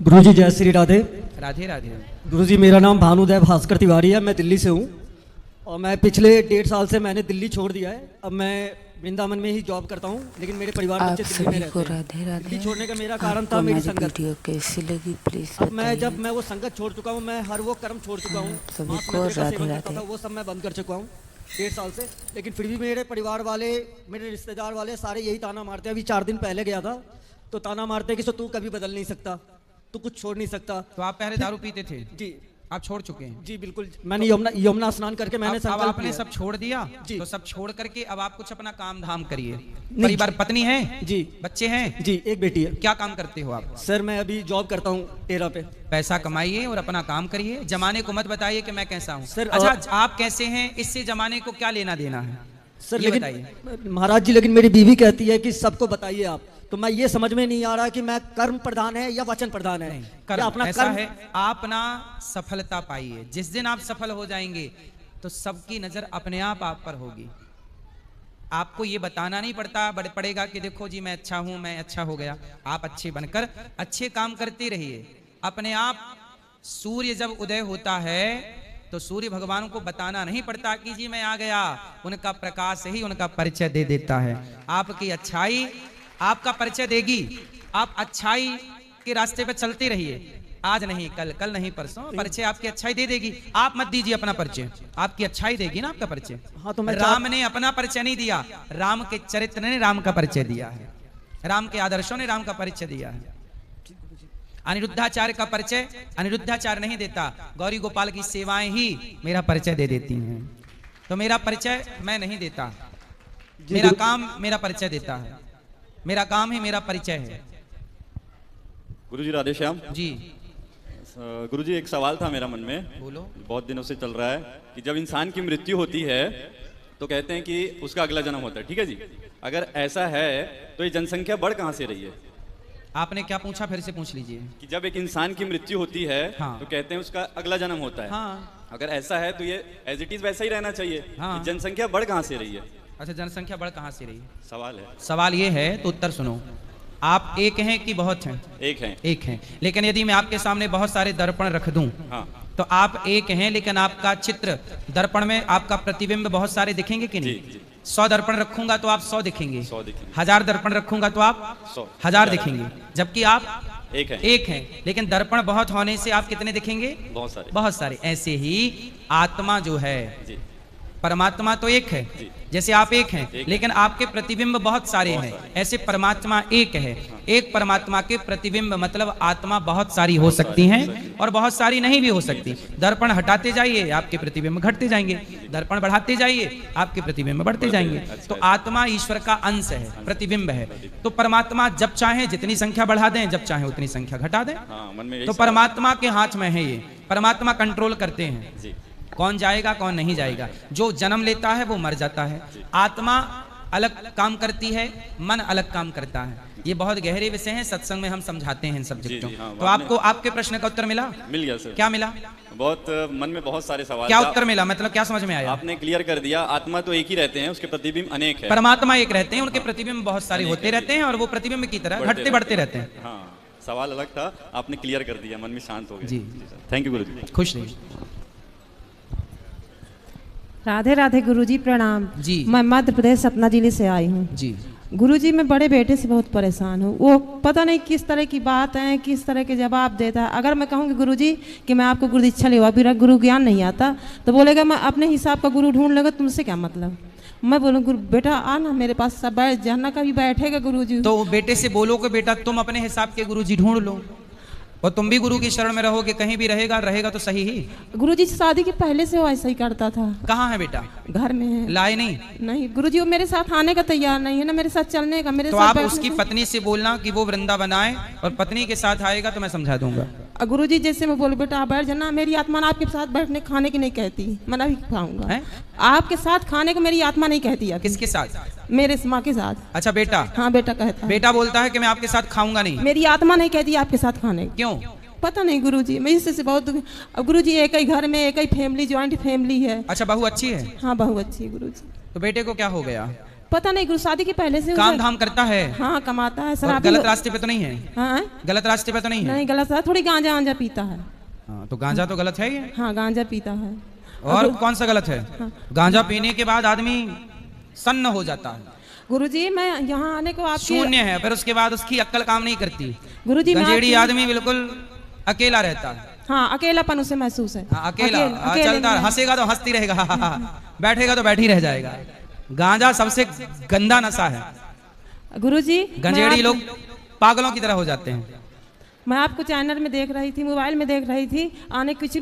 गुरुजी जय श्री राधे। राधे राधे। गुरुजी मेरा नाम भानुदेव भास्कर तिवारी है, मैं दिल्ली से हूँ और मैं पिछले 1.5 साल से मैंने दिल्ली छोड़ दिया है। अब मैं वृंदावन में ही जॉब करता हूँ, लेकिन मेरे परिवार बच्चे दिल्ली में रहते हैं। राधे राधे। दिल्ली छोड़ने का मेरा कारण था मेरी संगत। वीडियो कैसी लगी प्लीज अब मैं जब मैं वो संगत छोड़ चुका हूँ, मैं हर वो कर्म छोड़ चुका हूँ, सभी को राधे राधे। वो सब मैं बंद कर चुका हूँ 1.5 साल से। लेकिन फिर भी मेरे परिवार वाले, मेरे रिश्तेदार वाले सारे यही ताना मारते हैं। अभी 4 दिन पहले गया था तो ताना मारते हैं कि तू कभी बदल नहीं सकता, तू कुछ छोड़ नहीं सकता। तो आप पहले दारू पीते थे? जी। आप छोड़ चुके हैं? जी बिल्कुल। मैंने यमुना स्नान करके मैंने अब आपने सब छोड़ दिया जी। तो सब छोड़ करके अब आप कुछ अपना काम धाम करिए। परिवार, पत्नी है जी, बच्चे हैं जी, एक बेटी है। क्या काम करते हो आप? सर मैं अभी जॉब करता हूँ टेरा पे। पैसा कमाइए और अपना काम करिए, जमाने को मत बताइए कि मैं कैसा हूँ। सर अच्छा आप कैसे हैं, इससे जमाने को क्या लेना देना है सर? लेकिन महाराज जी, लेकिन मेरी बीवी कहती है कि सबको बताइए आप, तो मैं ये समझ में नहीं आ रहा कि मैं कर्म प्रधान है या वचन प्रधान है। कर्म अपना ऐसा कर्म है, आप ना सफलता पाइए। जिस दिन आप सफल हो जाएंगे तो सबकी नजर अपने आप पर होगी। आपको ये बताना नहीं पड़ेगा कि देखो जी मैं अच्छा हूं, मैं अच्छा हो गया। आप अच्छे बनकर अच्छे काम करते रहिए अपने आप। सूर्य जब उदय होता है तो सूर्य भगवान को बताना नहीं पड़ता कि जी मैं आ गया, उनका प्रकाश ही उनका परिचय दे देता है। आपकी अच्छाई आपका परिचय देगी। आप अच्छाई के रास्ते पे चलते रहिए, आज नहीं कल, कल नहीं परसों, परिचय आपकी अच्छाई दे देगी। आप मत दीजिए अपना परिचय, आपकी अच्छाई देगी ना आपका परिचय। हाँ, तो राम ने अपना परिचय नहीं दिया, राम के चरित्र ने राम का परिचय दिया है, राम के आदर्शों ने राम का परिचय दिया है। अनिरुद्धाचार्य का परिचय अनिरुद्धाचार्य नहीं देता, गौरी गोपाल की सेवाएं ही मेरा परिचय दे देती हैं। तो मेरा परिचय मैं नहीं देता, मेरा काम मेरा परिचय देता है, मेरा काम ही मेरा परिचय है। गुरुजी राधे श्याम जी। गुरुजी एक सवाल था मेरा मन में, बोलो। बहुत दिनों से चल रहा है कि जब इंसान की मृत्यु होती है तो कहते हैं कि उसका अगला जन्म होता है, ठीक है जी। अगर ऐसा है तो ये जनसंख्या बढ़ कहाँ से रही है? आपने क्या पूछा, फिर से पूछ लीजिए। कि जब एक इंसान की मृत्यु होती है हाँ। तो कहते हैं उसका अगला जन्म होता है। हाँ। अगर ऐसा है तो ये एज इट इज वैसा ही रहना चाहिए। हाँ। जनसंख्या बढ़ कहाँ से रही है? अच्छा, जनसंख्या बढ़ कहाँ से रही? सवाल है। सवाल ये है तो उत्तर सुनो। आप एक हैं कि बहुत हैं? एक हैं। एक हैं। लेकिन यदि मैं आपके सामने बहुत सारे दर्पण रख दूं हाँ। तो आप एक हैं, लेकिन आपका चित्र दर्पण में आपका प्रतिबिंब बहुत सारे दिखेंगे कि नहीं? जी। 100 दर्पण रखूंगा तो आप 100 दिखेंगे, 100 दिखेंगे। 1000 दर्पण रखूंगा तो आप 1000 दिखेंगे, जबकि आप एक हैं। लेकिन दर्पण बहुत होने से आप कितने दिखेंगे? बहुत सारे। बहुत सारे। ऐसे ही आत्मा जो है जी, परमात्मा तो एक है, जैसे आप एक हैं, लेकिन आपके प्रतिबिंब बहुत सारे हैं, ऐसे परमात्मा एक है। एक परमात्मा के प्रतिबिंब मतलब आत्मा बहुत सारी हो सकती हैं और बहुत सारी नहीं भी हो सकती। दर्पण हटाते जाइए आपके प्रतिबिंब घटते जाएंगे, दर्पण बढ़ाते जाइए आपके प्रतिबिंब बढ़ते जाएंगे। तो आत्मा ईश्वर का अंश है, प्रतिबिंब है। तो परमात्मा जब चाहे जितनी संख्या बढ़ा दें, जब चाहे उतनी संख्या घटा दें। तो परमात्मा के हाथ में है ये, परमात्मा कंट्रोल करते हैं कौन जाएगा कौन नहीं जाएगा। जो जन्म लेता है वो मर जाता है। आत्मा अलग काम करती है, मन अलग काम करता है। ये बहुत गहरे विषय हैं, सत्संग में हम समझाते हैं इन सब्जेक्टों। हाँ, तो आपको आपके प्रश्न का उत्तर मिला? मिल गया सर। क्या मिला? बहुत मन में बहुत सारे सवाल। क्या उत्तर मिला, मतलब क्या समझ में आया? आपने क्लियर कर दिया। आत्मा तो एक ही रहते हैं, उसके प्रतिबिंब अनेक है। परमात्मा एक रहते हैं, उनके प्रतिबिंब बहुत सारे होते रहते हैं और वो प्रतिबिंब की तरह घटते बढ़ते रहते हैं। हाँ, सवाल अलग था, आपने क्लियर कर दिया, मन में शांत हो गया जी। थैंक यू गुरुजी। खुश रहिए। राधे राधे गुरुजी, प्रणाम जी। मैं मध्य प्रदेश सतना जिले से आई हूँ जी। गुरुजी, मैं बड़े बेटे से बहुत परेशान हूँ। वो पता नहीं किस तरह की बात है, किस तरह के जवाब देता है। अगर मैं कहूँगी गुरुजी कि मैं आपको गुरु दीक्षा लेवा, मेरा गुरु ज्ञान नहीं आता, तो बोलेगा मैं अपने हिसाब का गुरु ढूंढ लेगा, तुमसे क्या मतलब। मैं बोलूँ गुरु बेटा आ ना मेरे पास, सब बैठ जाना, कभी बैठेगा गुरुजी। तो बेटे से बोलो कि बेटा तुम अपने हिसाब के गुरुजी ढूंढ लो और तुम भी गुरु की शरण में रहोगे, कहीं भी रहेगा तो सही ही। गुरुजी शादी के पहले से वो ऐसा ही करता था। कहाँ है बेटा? घर में है। लाए नहीं? नहीं गुरुजी, वो मेरे साथ आने का तैयार नहीं है ना, मेरे साथ चलने का, मेरे तो साथ आप उसकी पत्नी से बोलना कि वो वृंदावन आए और पत्नी के साथ आएगा तो मैं समझा दूंगा। गुरुजी जैसे मैं बोलूं बेटा आप बैठ जाना, मेरी आत्मा ना आपके साथ बैठने खाने की नहीं कहती, मैं नहीं खाऊंगा। आपके साथ खाने को मेरी आत्मा नहीं कहती है। किसके साथ? मेरे माँ के साथ। अच्छा बेटा? हाँ बेटा कहता है। बेटा बोलता है कि मैं आपके साथ खाऊंगा नहीं। मेरी आत्मा नहीं कहती आपके साथ खाने। क्यों? पता नहीं गुरुजी, मैं इससे बहुत दुखी। अब गुरुजी एक ही घर में एक ही फैमिली, ज्वाइंट फैमिली है। अच्छा, बहू अच्छी है? हाँ बहू अच्छी है गुरुजी। तो बेटे को क्या हो गया? पता नहीं गुरु, शादी के पहले से काम धाम करता है? हाँ कमाता है। और शराबी गलत रास्ते पे तो नहीं है? हाँ गलत रास्ते पे तो नहीं है? नहीं गलत है, थोड़ी गांजा वांजा पीता है। हाँ, तो गांजा तो गलत है ही है। हाँ गांजा पीता है। और कौन सा गलत है? गांजा पीने के बाद आदमी सन्न हो जाता है। गुरुजी मैं यहाँ आने को आपके शून्य है, फिर उसके बाद उसकी अक्ल काम नहीं करती। गुरुजी गंजेड़ी आदमी बिल्कुल अकेला रहता है। हाँ अकेलापन उसे महसूस है। हाँ, अकेला चलता, हंसेगा तो हंसती रहेगा, बैठेगा तो बैठी रह जाएगा। गांजा सबसे गंदा नशा है। गुरुजी गंजेड़ी लोग पागलों की तरह हो जाते हैं। मैं आपको चैनल में देख रही थी, मोबाइल में देख रही थी आने कुछ,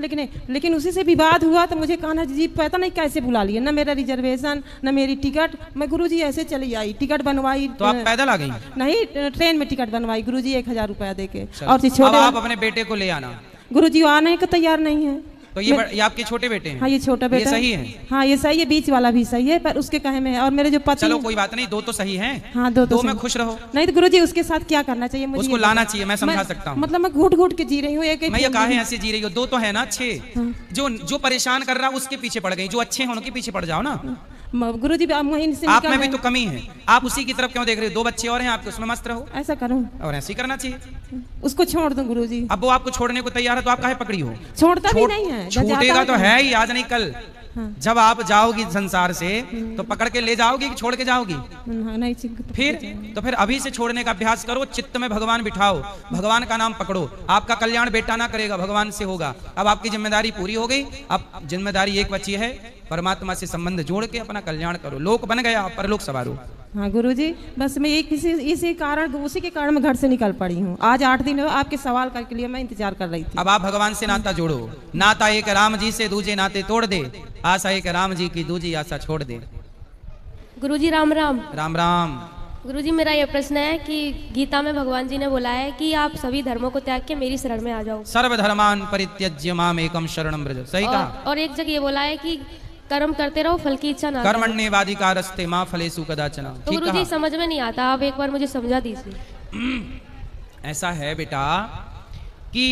लेकिन उसी से विवाद हुआ तो मुझे कान्हा जी पता नहीं कैसे बुला लिए, ना मेरा रिजर्वेशन ना मेरी टिकट। मैं गुरुजी ऐसे चली आई, टिकट बनवाई। तो आप पैदल आ गई? नहीं ट्रेन में टिकट बनवाई गुरुजी 1000 रुपया दे के। और छोटे आप अपने बेटे को ले आना। गुरुजी आने को तैयार नहीं है। तो ये आपके छोटे बेटे हैं? हाँ ये छोटा बेटा। ये सही है? हाँ ये सही है, बीच वाला भी सही है, पर उसके कहे में है। और मेरे जो पति, चलो कोई बात नहीं, दो तो सही हैं। हाँ दो में खुश रहो। नहीं तो गुरुजी उसके साथ क्या करना चाहिए मुझे? उसको लाना चाहिए, मैं समझा सकता हूँ। मतलब मैं घुट घुट के जी रही हूँ। मैं ये काहे ऐसे जी रही हूँ? दो तो है ना अच्छे। जो परेशान कर रहा है उसके पीछे पड़ गई, जो अच्छे हैं उनके पीछे पड़ जाओ ना। गुरुजी वहीं से आप में भी तो कमी है, आप उसी की तरफ क्यों देख रहे हो? 2 बच्चे और हैं आपके, उसमें मस्त रहो। ऐसा करूं? और ऐसे ही करना चाहिए। उसको छोड़ दूं गुरुजी? अब वो आपको छोड़ने को तैयार है तो आप काहे पकड़ी हो? छोड़ता भी नहीं है। छूटेगा तो है ही, आज नहीं कल। जब आप जाओगी संसार से तो पकड़ के ले जाओगी कि छोड़ के जाओगी? नहीं। फिर अभी से छोड़ने का अभ्यास करो, चित्त में भगवान बिठाओ, भगवान का नाम पकड़ो। आपका कल्याण बेटा ना करेगा, भगवान से होगा। अब आपकी जिम्मेदारी पूरी हो गई, अब जिम्मेदारी एक बची है, परमात्मा से संबंध जोड़ के अपना कल्याण करो। लोक बन गया, परलोक सवारो। हाँ गुरुजी, बस मैं इसी कारण, उसी के कारण मैं घर से निकल पड़ी हूँ। आज 8 दिन हुए, आपके सवाल के लिए मैं इंतजार कर रही थी। अब आप भगवान से नाता जोड़ो। नाता एक राम जी से, दूजे नाते तोड़ दे। आशा एक राम जी की, दूजी आशा छोड़ दे। गुरुजी राम राम। राम राम। गुरुजी मेरा ये प्रश्न है कि गीता में भगवान जी ने बोला है कि आप सभी धर्मों को त्याग के मेरी शरण में आ जाओ। सर्वधर्मान परित्यज्य माम एकम शरणम व्रज। सही कहा। और एक जगह ये बोला है कि कर्म करते रहो, फल की इच्छा ना करो। कर्मण्येवाधिकारस्ते मां फलेषु कदाचन। तो गुरुजी समझ में नहीं आता, आप एक बार मुझे समझा दीजिए। ऐसा है बेटा कि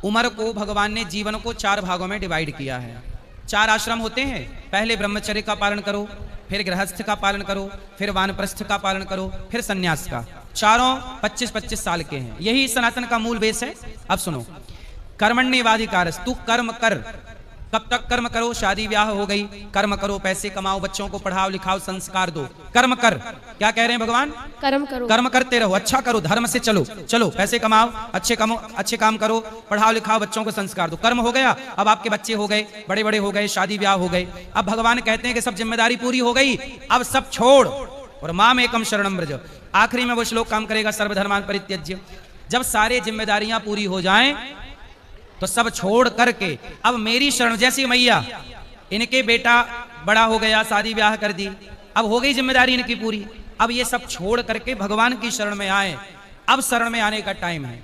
उम्र को भगवान ने जीवन को 4 भागों में डिवाइड किया है। 4 आश्रम होते हैं। पहले ब्रह्मचर्य का पालन करो, फिर गृहस्थ का पालन करो, फिर वानप्रस्थ का पालन करो, फिर सन्यास का। चारों 25-25 साल के हैं। यही सनातन का मूल बेस है। अब सुनो, कर्मण्येवाधिकारस्ते, तू कर्म कर। कब तक कर्म करो? शादी ब्याह हो गई, कर्म करो, पैसे कमाओ, बच्चों को पढ़ाओ लिखाओ, संस्कार दो, कर्म कर। क्या कह रहे हैं भगवान? कर्म करो, कर्म करते रहो, अच्छा करो, धर्म से चलो, पैसे कमाओ, अच्छे काम करो, पढ़ाओ लिखाओ, बच्चों को संस्कार दो। कर्म हो गया। अब आपके बच्चे हो गए, बड़े बड़े हो गए, शादी ब्याह हो गए। अब भगवान कहते हैं कि सब जिम्मेदारी पूरी हो गई, अब सब छोड़ और माम एकम शरणम व्रज। आखिरी में वो श्लोक काम करेगा, सर्वधर्मान परित्यज्य। जब सारे जिम्मेदारियां पूरी हो जाएं तो सब छोड़ करके अब मेरी शरण, जैसी मैया, इनके बेटा बड़ा हो गया, शादी ब्याह कर दी, अब हो गई जिम्मेदारी इनकी पूरी। अब ये सब छोड़ करके भगवान की शरण में आए। अब शरण में आने का टाइम है।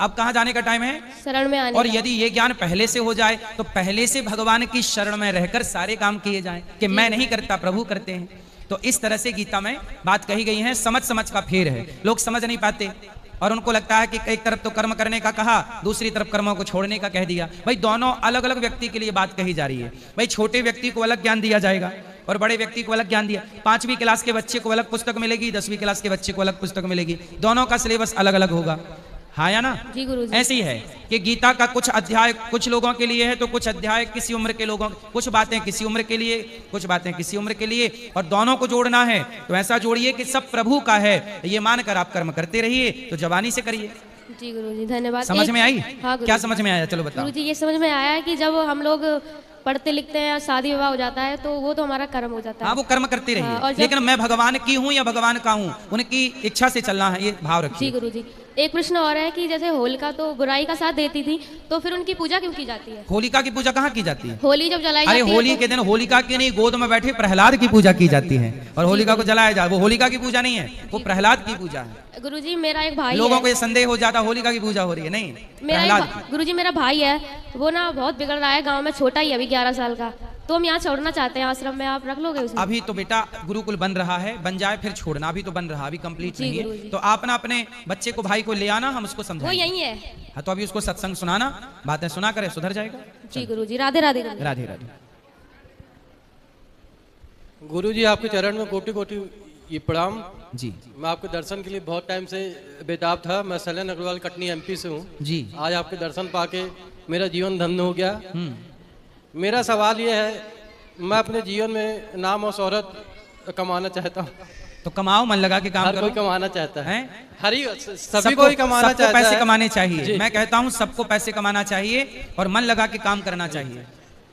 अब कहां जाने का टाइम है? शरण में आने। और यदि ये ज्ञान पहले से हो जाए तो पहले से भगवान की शरण में रहकर सारे काम किए जाएं कि मैं नहीं करता, प्रभु करते हैं। तो इस तरह से गीता में बात कही गई है। समझ का फेर है, लोग समझ नहीं पाते और उनको लगता है कि एक तरफ तो कर्म करने का कहा, दूसरी तरफ कर्मों को छोड़ने का कह दिया। भाई दोनों अलग अलग व्यक्ति के लिए बात कही जा रही है। भाई छोटे व्यक्ति को अलग ज्ञान दिया जाएगा और बड़े व्यक्ति को अलग ज्ञान दिया। 5वीं क्लास के बच्चे को अलग पुस्तक मिलेगी, 10वीं क्लास के बच्चे को अलग पुस्तक मिलेगी। दोनों का सिलेबस अलग अलग होगा। हाँ या ना? जी गुरुजी। ऐसे ही है कि गीता का कुछ अध्याय कुछ लोगों के लिए है, तो कुछ अध्याय किसी उम्र के लोगों, कुछ बातें किसी उम्र के लिए, कुछ बातें किसी उम्र के लिए, और दोनों को जोड़ना है तो ऐसा जोड़िए कि सब प्रभु का है, ये मानकर आप कर्म करते रहिए। तो जवानी से करिए। जी गुरुजी धन्यवाद। समझ में आई? हाँ क्या समझ में आया? चलो बताओ। गुरुजी ये समझ में आया कि जब हम लोग पढ़ते लिखते हैं, शादी विवाह हो जाता है, तो वो तो हमारा कर्म हो जाता है। हाँ, वो कर्म करते रहिए। हाँ, लेकिन मैं भगवान की हूँ या भगवान का हूँ, उनकी इच्छा से चलना है, ये भाव रखिए। जी गुरुजी। एक प्रश्न और है कि जैसे होलिका तो बुराई का साथ देती थी, तो फिर उनकी पूजा क्यों की जाती है? होलिका की पूजा कहाँ की जाती है? होली जब जलाई अरे जाती होली है के दिन होलिका की नहीं, गोद में बैठे प्रहलाद की पूजा की जाती है और होलिका को जलाया जाए। वो होलिका की पूजा नहीं है, वो प्रहलाद की पूजा है। गुरुजी मेरा एक भाई लोगों है, को ये संदेह हो जाता होलिका की पूजा हो रही है, नहीं, प्रहलाद की। गुरुजी मेरा भाई है, वो ना बहुत बिगड़ रहा है गाँव में, छोटा ही अभी 11 साल का, तो हम यहाँ छोड़ना चाहते हैं आश्रम में, आप रख लोगे उसे? अभी तो बेटा गुरुकुल बन रहा है, बन जाए फिर छोड़ना। अभी तो बन रहा, अभी कंप्लीट नहीं है। तो आप ना अपने बच्चे को, भाई को ले आना, हम उसको वो समझाएंगे। यही है। हाँ, तो अभी उसको सत्संग सुनाना, बातें सुना करे, सुधर जाएगा। जी गुरुजी। राधे राधे। राधे राधे। गुरुजी आपके चरण में कोटि कोटि ये प्रणाम जी। मैं आपके दर्शन के लिए बहुत टाइम से बेताब था। मैं सलन अग्रवाल कटनी एमपी से हूँ जी। आज आपके दर्शन पाके मेरा जीवन धन्य हो गया। मेरा सवाल ये है, मैं अपने जीवन में नाम और शोहरत कमाना चाहता हूँ। तो कमाओ, मन लगा के काम हर करो। कोई कमाना चाहता है, सभी सबको कोई कमाना सबको चाहता पैसे है। कमाने चाहिए। जी। मैं कहता हूँ सबको पैसे कमाना चाहिए और मन लगा के काम करना चाहिए।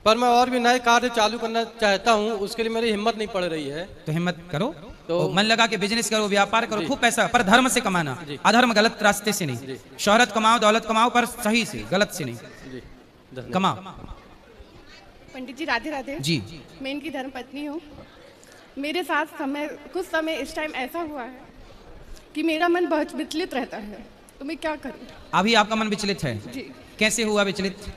पर मैं और भी नए कार्य चालू करना चाहता हूँ, उसके लिए मेरी हिम्मत नहीं पड़ रही है। तो हिम्मत करो, तो मन लगा के बिजनेस करो, व्यापार करो, खूब पैसा, पर धर्म से कमाना, अधर्म गलत रास्ते से नहीं। शोहरत कमाओ, दौलत कमाओ, पर सही से, गलत से नहीं। कमाओ। पंडित जी राधे राधे जी। मैं इनकी धर्म पत्नी हूँ। मेरे साथ कुछ समय इस टाइम ऐसा हुआ है कि मेरा मन बहुत विचलित रहता है, तो मैं क्या करूँ? अभी आपका मन विचलित है? जी। कैसे हुआ विचलित?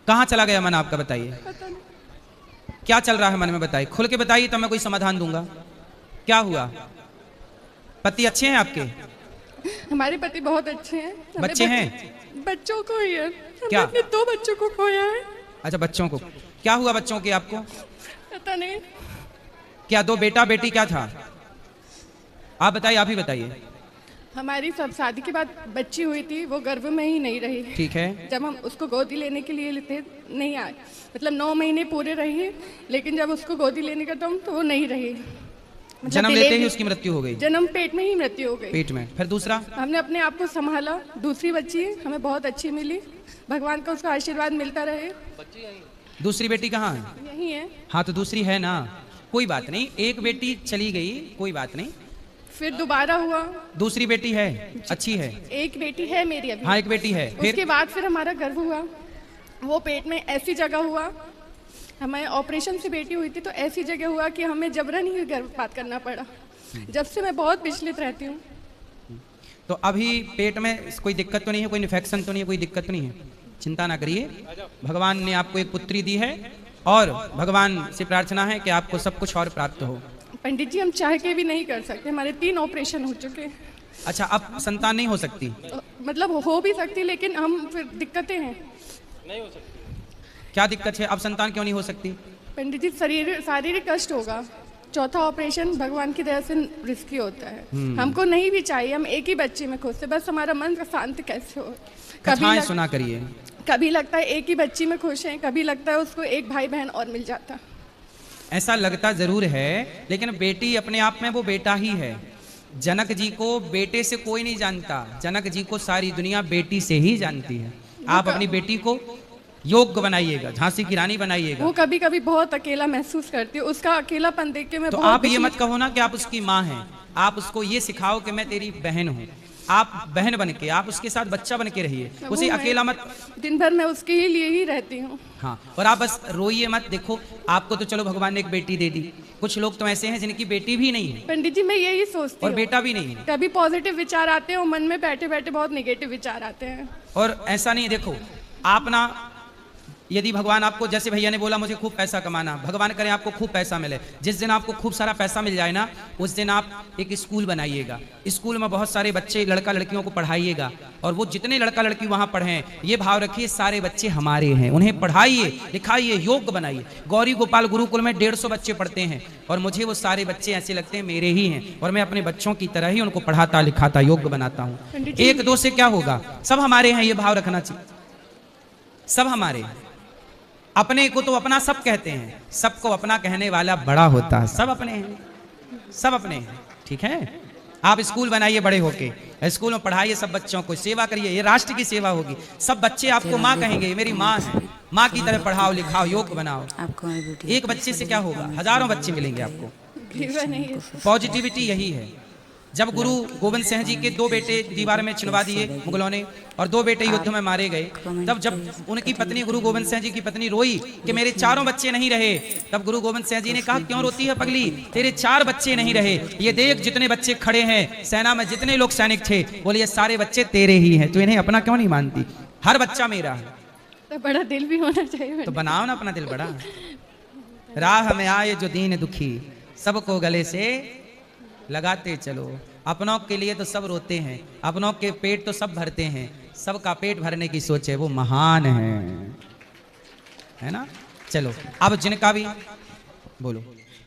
कहाँ चला गया मन आपका, बताइए। पता नहीं। क्या चल रहा है मन में, बताइए, खुल के बताइए, तब मैं कोई समाधान दूंगा। क्या हुआ? पति अच्छे हैं आपके? हमारे पति बहुत अच्छे हैं। बच्चे हैं? बच्चों को ही है। क्या? हमने 2 बच्चों को खोया है। अच्छा, बच्चों को क्या हुआ? बच्चों के आपको पता नहीं। क्या 2 बेटा बेटी क्या था? आप बताइए, आप ही बताइए। हमारी सब शादी के बाद बच्ची हुई थी, वो गर्भ में ही नहीं रही। ठीक है। जब हम उसको गोदी लेने के लिए लेते नहीं आए, मतलब 9 महीने पूरे रही, लेकिन जब उसको गोदी लेने का दम तो वो नहीं रही। मतलब जन्म लेते ही उसकी मृत्यु हो गई? जन्म पेट में ही मृत्यु हो गई। पेट में। फिर दूसरा? हमने अपने आप को संभाला, दूसरी बच्ची हमें बहुत अच्छी मिली, भगवान का उसका आशीर्वाद मिलता रहे। दूसरी बेटी कहाँ है? यही है। हाँ, तो दूसरी है ना, कोई बात नहीं, एक बेटी चली गई, कोई बात नहीं। फिर दोबारा हुआ। दूसरी बेटी है, अच्छी है? एक बेटी है मेरी अभी। हाँ, एक बेटी है। फिर? उसके बाद फिर हमारा गर्भ हुआ, वो पेट में ऐसी जगह हुआ, हमें ऑपरेशन से बेटी हुई थी, तो ऐसी जगह हुआ कि हमें जबरन ही गर्भपात करना पड़ा। जब से मैं बहुत विचलित रहती हूँ। तो अभी पेट में कोई दिक्कत तो नहीं है, कोई इन्फेक्शन तो नहीं है, कोई दिक्कत तो नहीं है? चिंता ना करिए, भगवान ने आपको एक पुत्री दी है और भगवान से प्रार्थना है कि आपको सब कुछ और प्राप्त हो। पंडित जी हम चाह के भी नहीं कर सकते, हमारे 3 ऑपरेशन हो चुके हैं। अच्छा, अब संतान नहीं हो सकती? मतलब हो भी सकती, लेकिन हम फिर दिक्कतें हैं। नहीं हो सकती। क्या दिक्कत है? अब संतान क्यों नहीं हो सकती? पंडित जी शारीरिक कष्ट होगा। चौथा ऑपरेशन भगवान की दया से रिस्की होता है। हमको नहीं भी चाहिए, हम एक ही बच्चे में खुश थे, बस हमारा मन शांत कैसे हो। कथाएं सुना करिए। कभी लगता है एक ही बच्ची में खुश है, कभी लगता है उसको एक भाई बहन और मिल जाता। ऐसा लगता जरूर है, लेकिन बेटी अपने आप में वो बेटा ही है। जनक जी को बेटे से कोई नहीं जानता, जनक जी को सारी दुनिया बेटी से ही जानती है। आप अपनी बेटी को योग्य बनाइएगा, झांसी की रानी बनाइएगा। वो कभी कभी बहुत अकेला महसूस करती है, उसका अकेलापन देख के मैं तो आप ये मत कहो ना कि आप उसकी माँ हैं, आप उसको ये सिखाओ कि मैं तेरी बहन हूँ। आप बहन बन के, आप उसके साथ बच्चा बन के रहिए, उसे अकेला मत। दिन भर मैं उसके ही लिए ही रहती हूँ। हाँ, और आप बस रोइए मत। देखो, आपको तो चलो भगवान ने एक बेटी दे दी, कुछ लोग तो ऐसे हैं जिनकी बेटी भी नहीं है। पंडित जी मैं यही सोचती हूँ, और बेटा भी नहीं है। कभी पॉजिटिव विचार आते हैं और मन में बैठे बैठे बहुत निगेटिव विचार आते हैं। और ऐसा नहीं, देखो आप ना, यदि भगवान आपको, जैसे भैया ने बोला मुझे खूब पैसा कमाना, भगवान करे आपको खूब पैसा मिले। जिस दिन आपको खूब सारा पैसा मिल जाए ना, उस दिन आप एक स्कूल बनाइएगा, स्कूल में बहुत सारे बच्चे लड़का लड़कियों को पढ़ाइएगा, और वो जितने लड़का लड़की वहाँ पढ़ें, ये भाव रखिए सारे बच्चे हमारे हैं, उन्हें पढ़ाइए लिखाइए योग्य बनाइए। गौरी गोपाल गुरुकुल में 150 बच्चे पढ़ते हैं, और मुझे वो सारे बच्चे ऐसे लगते हैं मेरे ही हैं, और मैं अपने बच्चों की तरह ही उनको पढ़ाता लिखाता योग्य बनाता हूँ। 1-2 से क्या होगा, सब हमारे हैं, ये भाव रखना चाहिए। सब हमारे, अपने को तो अपना सब कहते हैं, सबको अपना कहने वाला बड़ा होता है। सब अपने हैं, सब अपने हैं, ठीक है। आप स्कूल बनाइए बड़े होके, स्कूल में पढ़ाइए सब बच्चों को, सेवा करिए, ये राष्ट्र की सेवा होगी। सब बच्चे आपको माँ कहेंगे, मेरी माँ है, माँ की तरह पढ़ाओ लिखाओ योग्य बनाओ। एक बच्चे से क्या होगा, हजारों बच्चे मिलेंगे आपको। पॉजिटिविटी यही है। जब गुरु गोविंद सिंह जी के 2 बेटे दीवार में चिनवा दिए मुगलों ने, और 2 बेटे युद्ध में मारे गए, तब जब उनकी पत्नी, गुरु गोविंद सिंह जी की पत्नी रोई कि मेरे 4 बच्चे नहीं रहे, तब गुरु गोविंद सिंह जी ने कहा क्यों रोती है पगली, तेरे 4 बच्चे नहीं रहे, ये देख जितने बच्चे खड़े हैं, सेना में जितने लोग सैनिक थे, बोले ये सारे बच्चे तेरे ही हैं, तो इन्हें अपना क्यों नहीं मानती, हर बच्चा मेरा है। तो बड़ा दिल भी होना चाहिए। तो बनाओ ना अपना दिल बड़ा। राह में आए जो दीन दुखी, सबको गले से लगाते चलो। अपनों के लिए तो सब रोते हैं, अपनों के पेट तो सब भरते हैं, सबका पेट भरने की सोच है वो महान है ना। चलो अब जिनका भी बोलो।